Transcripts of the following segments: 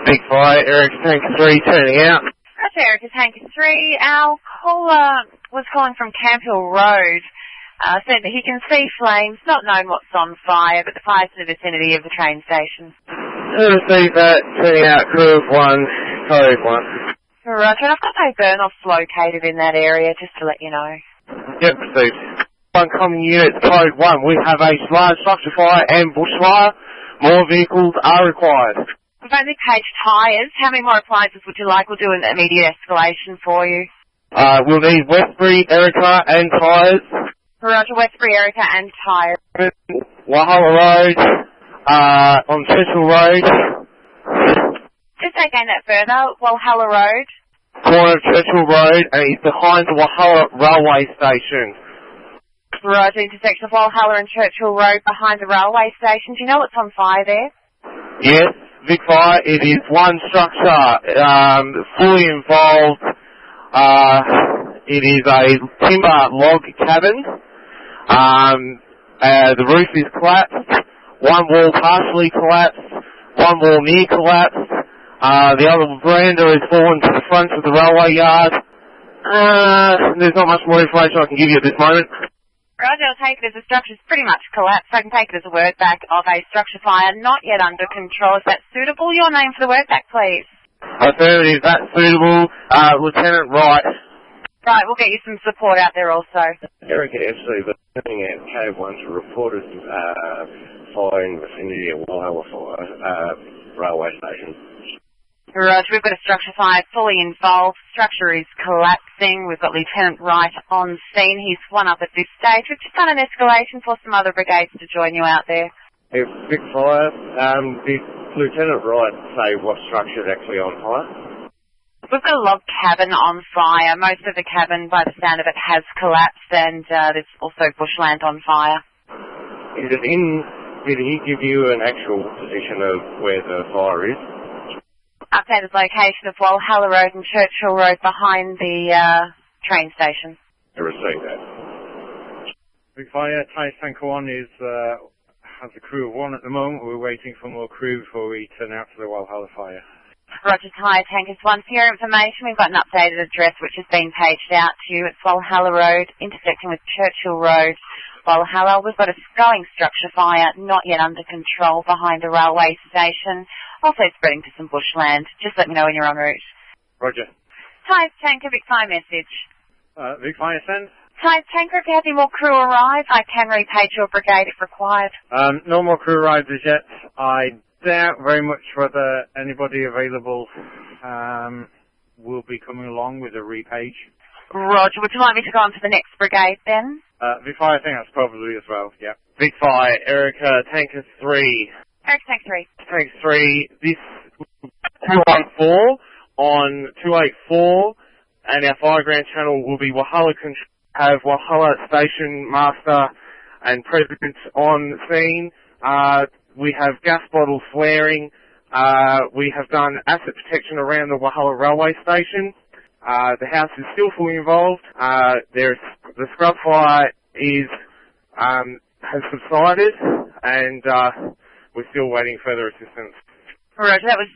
Big Fire, Eric Tank 3 turning out. That's Erica Tank 3. Our caller was calling from Camp Hill Road. Said that he can see flames, not known what's on fire, but the fire's in the vicinity of the train station. Received that, turning out crew of 1, code 1. Roger, and I've got no burn-offs located in that area, just to let you know. Yep, received. One common unit, code 1. We have a large structure fire and bushfire. More vehicles are required. We've only paged Tyers. How many more appliances would you like? We'll do an immediate escalation for you. We'll need Westbury, Erica and Tyers. Roger, Westbury, Erica and Tyers. Walhalla Road, on Churchill Road. Just again that further, Walhalla Road. Corner of Churchill Road, and it's behind the Walhalla railway station. Roger, intersection of Walhalla and Churchill Road behind the railway station. Do you know what's on fire there? Yes, Big Fire. It is one structure, fully involved. It is a timber log cabin. The roof is collapsed. One wall partially collapsed. One wall near collapsed. The other veranda is fallen to the front of the railway yard. There's not much more information I can give you at this moment. Roger, I'll take it as the structure's pretty much collapsed. I can take it as a word back of a structure fire not yet under control. Is that suitable? Your name for the word back, please. Affirmative, that's suitable. Lieutenant Wright. Right, we'll get you some support out there also. Erica FC, but turning out Cave 1 to report fire in the vicinity of Walhalla railway station. Roger, we've got a structure fire fully involved. Structure is collapsing. We've got Lieutenant Wright on scene. He's one up at this stage. We've just done an escalation for some other brigades to join you out there. If Big Fire, did Lieutenant Wright say what structure is actually on fire? We've got a log cabin on fire. Most of the cabin, by the sound of it, has collapsed, and there's also bushland on fire. Did he give you an actual position of where the fire is? Updated location of Walhalla Road and Churchill Road behind the train station. I received that. Big Fire, Tyres Tanker 1 has a crew of 1 at the moment. We're waiting for more crew before we turn out to the Walhalla fire. Roger, Tyre Tankers 1. For your information, we've got an updated address which has been paged out to you. It's Walhalla Road, intersecting with Churchill Road. Walhalla, we've got a going structure fire, not yet under control, behind a railway station. Also spreading to some bushland. Just let me know when you're en route. Roger. Tyres Tanker, Big Fire message. Big Fire, send. Tyres Tanker, if you have any more crew arrive, I can repage your brigade if required. No more crew arrives as yet. I doubt very much whether anybody available will be coming along with a repage. Roger, would you like me to go on to the next brigade then? Big Fire, I think that's probably as well, yeah. Big Fire, Erica Tanker 3. Eric Tank 3. Tank 3, this 214 on 284, and our fire ground channel will be Walhalla have Walhalla Station Master and President on scene. We have gas bottles flaring. We have done asset protection around the Walhalla railway station. The house is still fully involved. The scrub fire has subsided, and we're still waiting further assistance. Roger, that was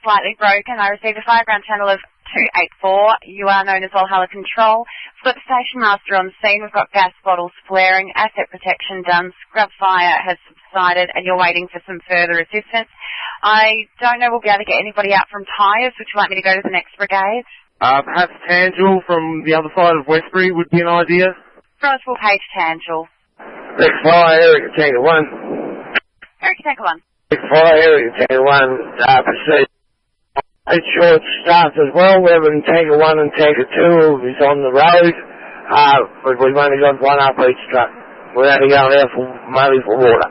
slightly broken. I received a fireground channel of 284. You are known as Walhalla Control. We've got the station master on scene. We've got gas bottles flaring, asset protection done, scrub fire has subsided, and you're waiting for some further assistance. I don't know we'll be able to get anybody out from Tyers. Would you like me to go to the next brigade? Perhaps Tangel from the other side of Westbury would be an idea. Roger, we'll page Tangel. Big Fire, Erica Tanker 1. Eric Tanker 1. Big Fire, Erica Tanker 1, proceed. It's short staff as well. We have Tanker 1 and Tanker 2 is on the road, but we've only got one up each truck. We're only going out mainly for water.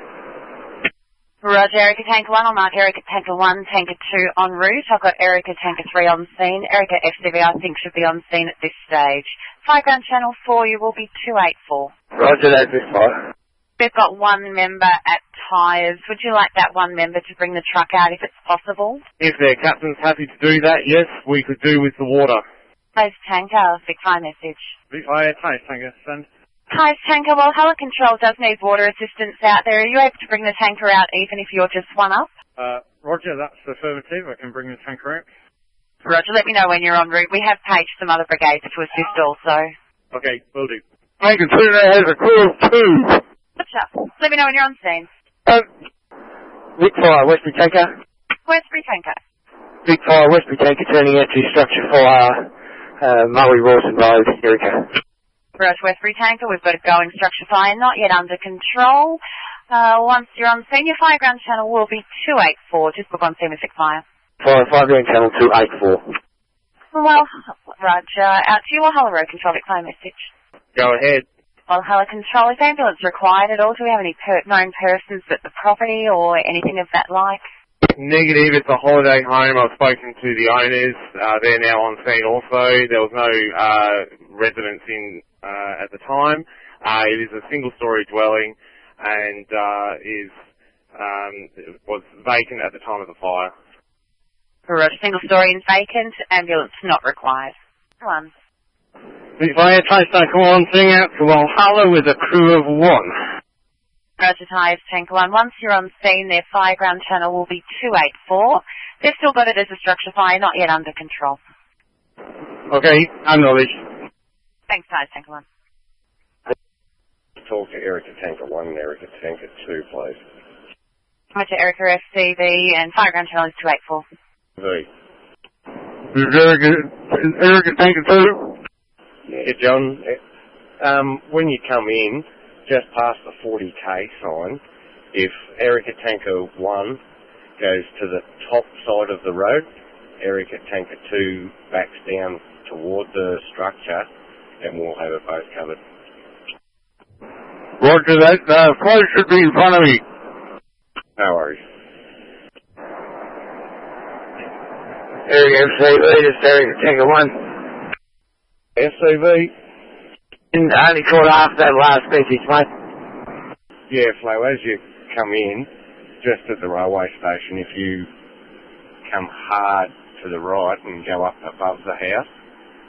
Roger, Erica Tanker 1. I'll mark Erica Tanker 1, Tanker 2 en route. I've got Erica Tanker 3 on scene. Erica FCV, I think, should be on scene at this stage. Fireground channel for you will be 284. Roger that, Big Fire. We've got one member at Tyers. Would you like that one member to bring the truck out if it's possible? If their captain's happy to do that, yes, we could do with the water. Tyres Tanker, Big Fire message. Big Fire, Tyres Tanker, send. Tyres Tanker, Walhalla Control does need water assistance out there. Are you able to bring the tanker out even if you're just one up? Roger, that's affirmative. I can bring the tanker out. Roger, let me know when you're en route. We have paged some other brigades to assist also. Okay, will do. Tanker 2 now has a crew of 2. Gotcha. Let me know when you're on scene. Vic Fire, Westbury Tanker. Westbury Tanker. Vic Fire, Westbury Tanker turning out to structure fire, Murray Rawson Road, Erica. Roger, Westbury Tanker. We've got a going structure fire, not yet under control. Once you're on scene, your fireground channel will be 284. Just book on scene with Vic Fire. Fireground channel 284. Well, Roger. Out to you, Walhalla Road Control, Vic Fire message. Go ahead. Walhalla Control, is ambulance required at all? Do we have any known persons at the property or anything of that like? Negative, it's a holiday home. I've spoken to the owners. They're now on scene also. There was no residents in at the time. It is a single-storey dwelling and was vacant at the time of the fire. Roger, single story and vacant, ambulance not required. One. The fire trace tanker 1 sing out to Walhalla with a crew of 1. Roger, Tyers, Tanker 1. Once you're on scene, their fireground channel will be 284. They've still got it as a structure fire, not yet under control. Okay, acknowledged. Thanks, Tyers, Tanker 1. Talk to Erica Tanker 1 and Erica Tanker 2, please. Roger, Erica FCV and fireground channel is 284. Erica Tanker 2. Yeah, John, when you come in, just past the 40k sign, if Erica Tanker 1 goes to the top side of the road, Erica Tanker 2 backs down toward the structure, and we'll have it both covered. Roger that. Flight should be in front of me. No worries. Area FCV, it's Erica Tanker 1. FCV? I only caught after that last message, mate. Yeah, Flo, as you come in, just at the railway station, if you come hard to the right and go up above the house,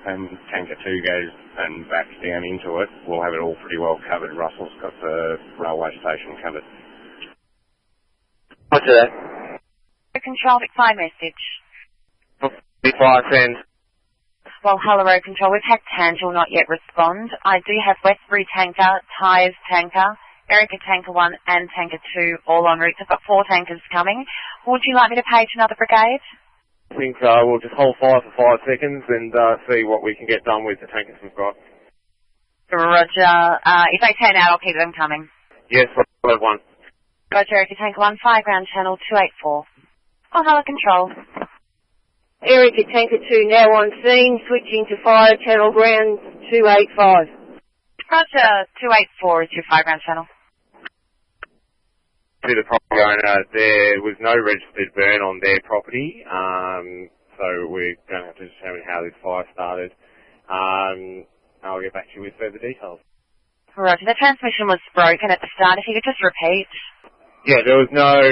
and Tanker 2 goes and backs down into it, we'll have it all pretty well covered. Russell's got the railway station covered. What's that? Control, Vic Fire message. Vic Fire send. Walhalla Road Control, we've had Tangel not yet respond. I do have Westbury Tanker, Tyers Tanker, Erica Tanker 1 and Tanker 2 all en route. I've got 4 tankers coming. Would you like me to page another brigade? I think we'll just hold fire for 5 seconds and see what we can get done with the tankers we've got. Roger. If they turn out, I'll keep them coming. Yes, Roger 1. Roger, Erica Tanker 1, fireground channel 284. Walhalla Control. Erica Tanker 2 now on scene, switching to fire channel ground 285. Roger, 284 is your fireground channel. To the property owner, there was no registered burn on their property, so we're going to have to determine how this fire started. I'll get back to you with further details. Roger, the transmission was broken at the start. If you could just repeat. Yeah, there was no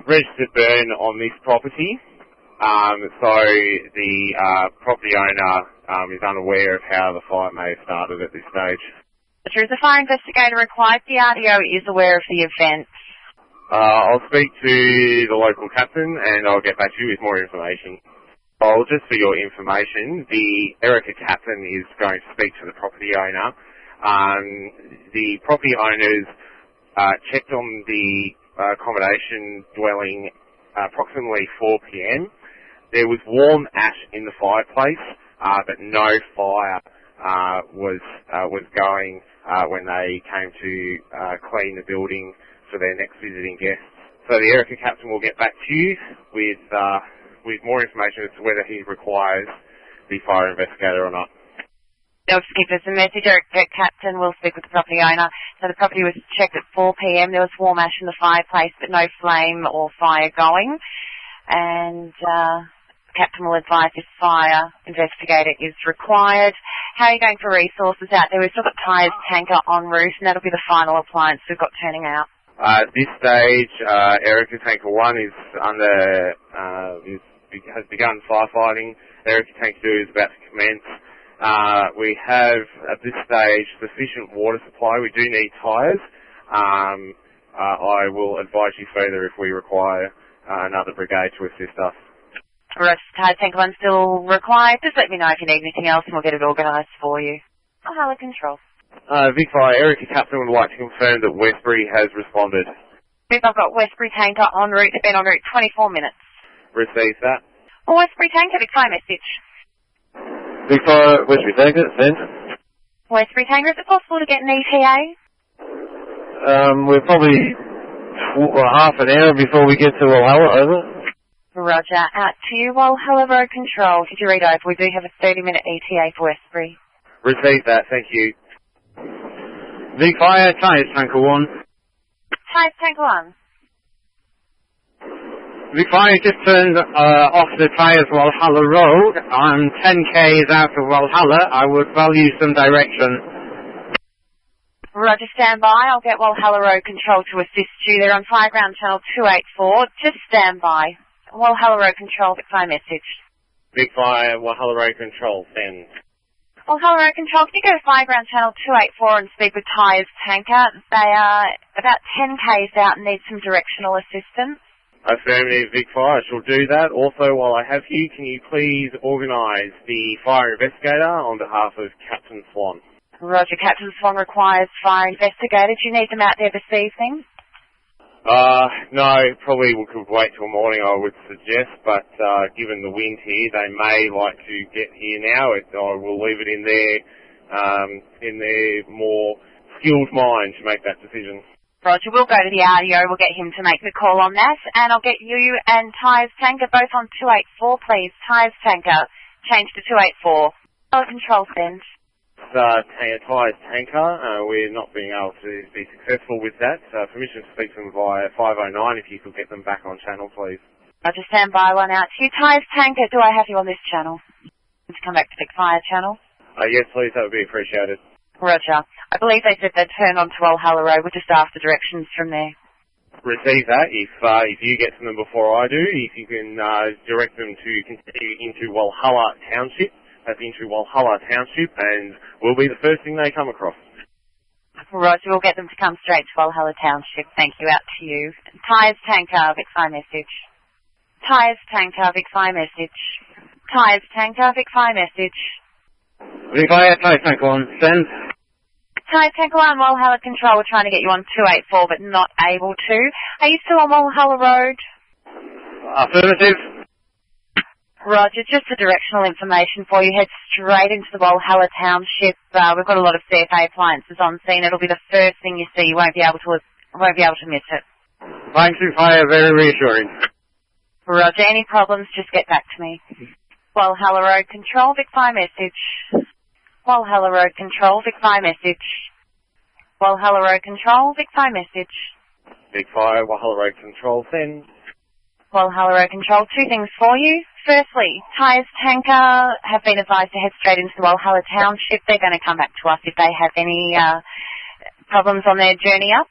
registered burn on this property. So the property owner is unaware of how the fire may have started at this stage. Is the fire investigator required? The RDO is aware of the event. I'll speak to the local captain and I'll get back to you with more information. Just for your information, the Erica captain is going to speak to the property owner. The property owners checked on the accommodation dwelling approximately 4 p.m. There was warm ash in the fireplace, but no fire was going when they came to clean the building for their next visiting guests. So the Erica captain will get back to you with more information as to whether he requires the fire investigator or not. They'll just give us a message. Erica captain will speak with the property owner. So the property was checked at 4 p.m. There was warm ash in the fireplace, but no flame or fire going. And captain will advise if fire investigator is required. How are you going for resources out there? We've still got Tyers Tanker en route, and that'll be the final appliance we've got turning out. At this stage, Erica Tanker 1 is has begun firefighting. Erica Tanker 2 is about to commence. We have, at this stage, sufficient water supply. We do need tyres. I will advise you further if we require another brigade to assist us. Roger, Tyres Tanker 1 still required. Just let me know if you need anything else and we'll get it organised for you. Walhalla Control. Vic Fire, Erica Captain would like to confirm that Westbury has responded. Vic, I've got Westbury Tanker en route. They've been en route 24 minutes. Received that. Westbury Tanker, Vic Fire message. Vic Fire, Westbury Tanker, send. Westbury Tanker, is it possible to get an ETA? We're probably half an hour before we get to Walhalla, over. Roger, out to you, Walhalla Road Control. Could you read over? We do have a 30-minute ETA for Westbury. Received that, thank you. Vic Fire, Tyres Tanker 1. Tyres Tanker 1. Vic Fire just turned off the Tyres Walhalla Road. I'm 10 k's out of Walhalla. I would value some direction. Roger, stand by. I'll get Walhalla Road Control to assist you. They're on Fire Ground Channel 284. Just stand by. Walhalla Road Control, Vic Fire message. Vic Fire, Walhalla Road Control, send. Walhalla Road Control, can you go to Fire Ground Channel 284 and speak with Tyres Tanker? They are about 10 k's out and need some directional assistance. Affirmative, Vic Fire, I shall do that. Also, while I have you, can you please organise the fire investigator on behalf of Captain Swan? Roger, Captain Swan requires fire investigator. Do you need them out there this evening? No, probably we could wait till morning, I would suggest, but given the wind here, they may like to get here now. I will leave it in their more skilled mind to make that decision. Roger, we'll go to the RDO, we'll get him to make the call on that, and I'll get you and Tyres Tanker both on 284, please. Tyres Tanker, change to 284. Control send. Tyres Tanker, we're not being able to be successful with that. Permission to speak to them via 509 if you could get them back on channel, please. I'll just stand by one out to you. Tyres Tanker, do I have you on this channel? To come back to Vic Fire channel? Yes, please, that would be appreciated. Roger. I believe they said they'd turn on to Walhalla Road. We'll just ask the directions from there. Receive that. If you get to them before I do, if you can direct them to continue into Walhalla Township, that's into Walhalla Township, and will be the first thing they come across. Roger, we'll get them to come straight to Walhalla Township. Thank you, out to you. Tyres Tanker, Vic Fire message. Tyres Tanker, Vic Fire message. Tyres Tanker, Vic Fire message. Vic Fire, Tyres Tanker 1, send. Tyres Tanker 1, Walhalla Control, we're trying to get you on 284 but not able to. Are you still on Walhalla Road? Affirmative. Roger, just the directional information for you. Head straight into the Walhalla Township. We've got a lot of CFA appliances on scene. It'll be the first thing you see. You won't be able to miss it. Thanks, Vic Fire, very reassuring. Roger, any problems, just get back to me. Walhalla Road Control, Vic Fire message. Walhalla Road Control, Vic Fire message. Walhalla Road Control, Vic Fire message. Vic Fire, Walhalla Road Control, send. Walhalla Road Control, two things for you. Firstly, Tyres Tanker have been advised to head straight into the Walhalla Township. They're going to come back to us if they have any problems on their journey up.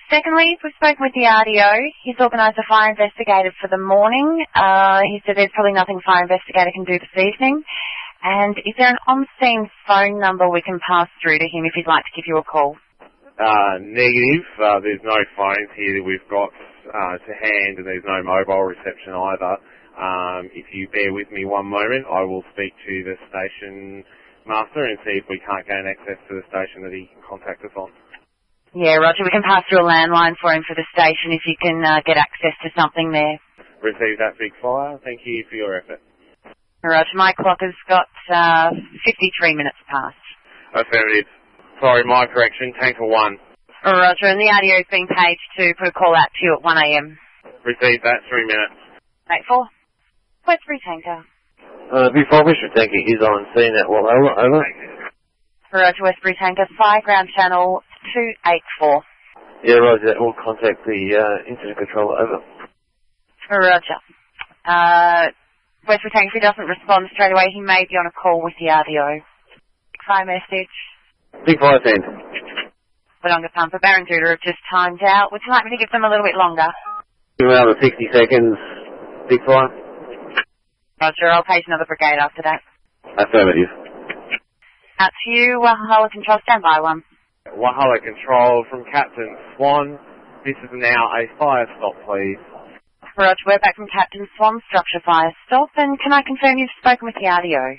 Secondly, we've spoken with the RDO. He's organised a fire investigator for the morning. He said there's probably nothing fire investigator can do this evening. And is there an on-scene phone number we can pass through to him if he'd like to give you a call? Negative. There's no phones here that we've got to hand, and there's no mobile reception either. If you bear with me one moment, I will speak to the station master and see if we can't gain access to the station that he can contact us on. Yeah, Roger, we can pass through a landline for him for the station if you can get access to something there. Receive that, Big Fire. Thank you for your effort. Roger, my clock has got 53 minutes past. Affirmative. Sorry, my correction, Tanker 1. Roger, and the RDO's been paged to put a call out to you at 1 a.m. Receive that, 3 minutes. 84. Westbury Tanker. Before Westbury Tanker is on scene at Walhalla, over. Roger, Westbury Tanker, Fire Ground Channel 284. Yeah, Roger, we'll contact the incident controller, over. Roger. Westbury Tanker, if he doesn't respond straight away, he may be on a call with the RDO. Fire message. Big Fire send. Wodonga Pumper, Barranduda have just timed out. Would you like me to give them a little bit longer? Give them another 60 seconds, Big Fire. Roger, I'll page another brigade after that. Affirmative. Out to you, Walhalla Control, stand by one. Walhalla Control from Captain Swan. This is now a fire stop, please. Roger, we're back from Captain Swan's structure fire stop, and can I confirm you've spoken with the RDO?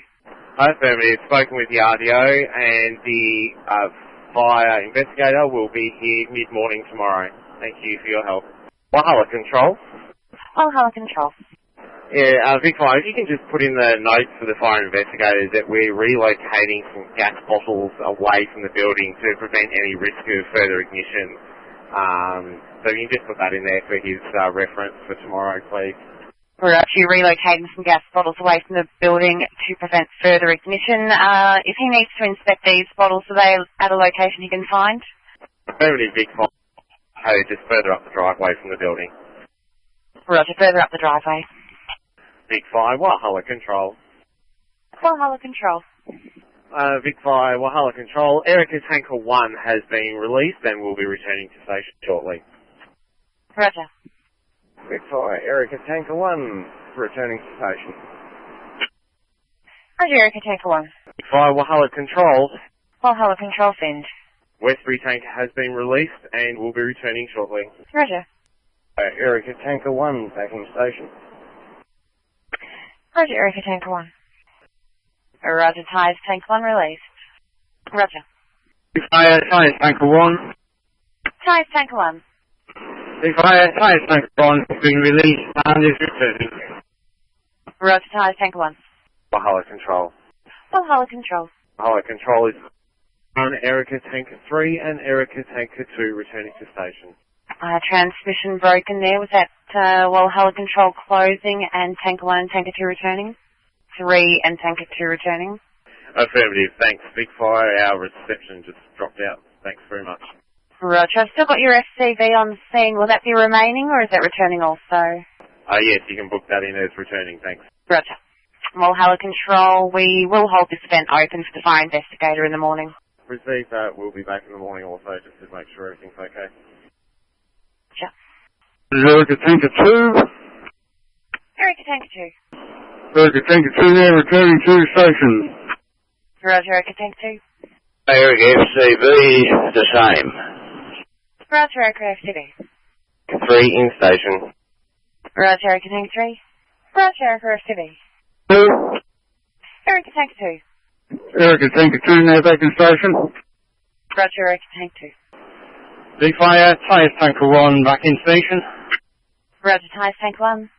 Affirmative. Spoken with the RDO, and the fire investigator will be here mid-morning tomorrow. Thank you for your help. Walhalla Control. Walhalla Control. Yeah, Vic Fire, if you can just put in the notes for the fire investigators that we're relocating some gas bottles away from the building to prevent any risk of further ignition. So you can just put that in there for his reference for tomorrow, please. We're actually relocating some gas bottles away from the building to prevent further ignition. If he needs to inspect these bottles, are they at a location he can find? Affirmative, Vic Fire. Hey, just further up the driveway from the building. Roger, further up the driveway. Vic Fire, Walhalla Control. Walhalla Control. Vic Fire, Walhalla Control. Erica Tanker 1 has been released and will be returning to station shortly. Roger. Vic Fire, Erica Tanker 1, returning to station. Roger, Erica Tanker 1. Vic Fire, Walhalla Control. Walhalla Control, send. Westbury Tanker has been released and will be returning shortly. Roger. Erica Tanker 1, back in station. Roger, Erica Tanker 1. Roger, Tyers Tanker 1 released. Roger. Vic Fire, Tyers Tanker 1. Tyers Tanker 1. Vic Fire, Tyers Tanker 1 has been released and is returning. Roger, Tyers Tanker 1. Walhalla Control. Walhalla Control. Walhalla Control is on Erica Tanker 3 and Erica Tanker 2 returning to station. Transmission broken there. Was that Walhalla Control closing and Tanker 1 and Tanker 2 returning? 3 and Tanker 2 returning? Affirmative, thanks. Big Fire, our reception just dropped out. Thanks very much. Roger, I've still got your FCV on scene. Will that be remaining or is that returning also? Yes, you can book that in as returning, thanks. Roger. Walhalla Control, we will hold this event open for the fire investigator in the morning. Received that. We'll be back in the morning also just to make sure everything's okay. Erica Tanker 2. Erica Tanker 2. Erica Tanker 2 there, returning to the station. Roger, Erica Tanker 2. Erica FCV, the same. Roger, Erica FCV. 3 in station. Roger, Erica Tanker 3. Roger, Erica FCV. 2. Erica Tanker 2. Erica Tanker 2 now back in station. Roger, Erica Tanker 2. Big Fire, Tyres Tanker 1 back in station. Roger, Tyres Tanker 1.